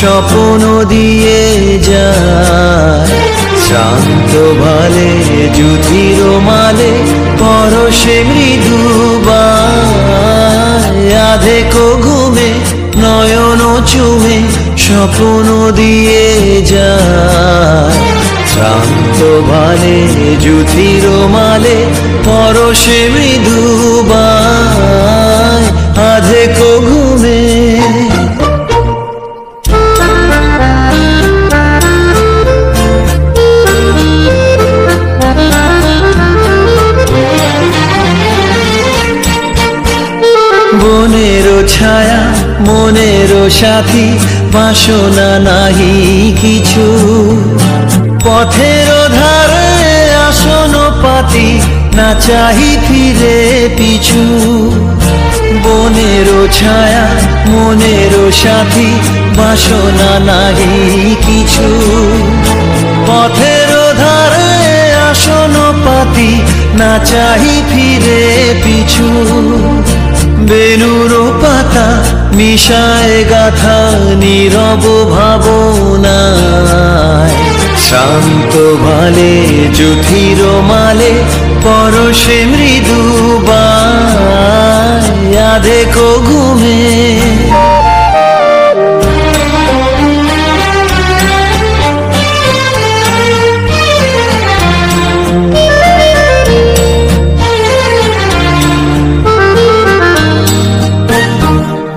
স্বপ্ন দিয়ে যায়। শ্রান্ত ভালে যুধির মালে পরশে মৃদু আধেকো ঘুমে নয়ন চুমে স্বপ্ন দিয়ে যায়। শ্রান্ত ভালে যুধির মালে পরশে মৃদু আধেকো ঘুমে। বনেরও ছায়া মনেরও সাথী বাসনা নাহি কিছু, পথের ধারে আসন পাতি না চাহি ফিরে পিছু। বনেরও ছায়া মনেরও সাথী বাসনা নাহি কিছু, পথের ধারে আসন পাতি না চাহি ফিরে পিছু। বেনুর পাতা মিশায় গাথা নীরব ভাবনায়। শান্ত ভালে যুধির মালে পরশে মৃদু আধেকো ঘুমে।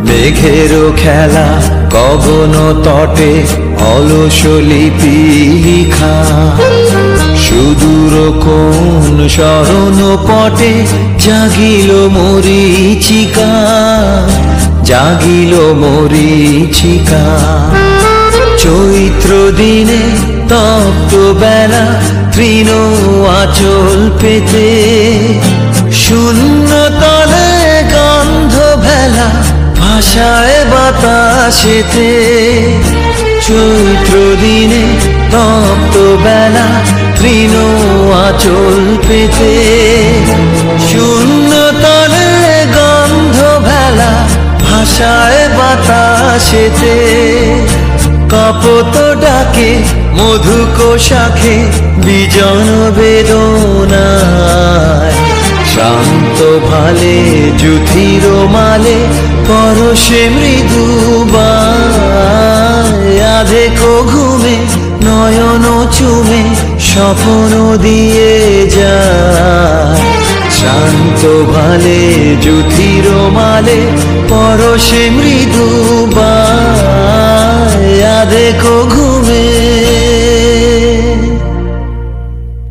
মেঘেরও খেলা গগন তটে অলস লিপি লিখা, সুদূর কোন শরণ পটে জাগিল মরীচিকা, জাগিল মরীচিকা। চৈত্র দিনে তপ্ত বেলা তৃণ আঁচল পেতে, শূন্য তলে গন্ধ ভেলা ভাষায় বাতাসেতে। চৈত্র দিনে তপ্ত বেলা তৃণ আঁচল পেতে, শূন্য তলে গন্ধ ভেলা ভাষায় বাতাসেতে। কপত ডাকে মধুক শাখে বিজন বেদনায়। শান্ত ভালে যুধির মালে পরশে মৃদু আধেকো ঘুমে নয়ন চুমে স্বপ্ন দিয়ে যায়। শান্ত ভালে যুধির মালে পরশে মৃদু আধেকো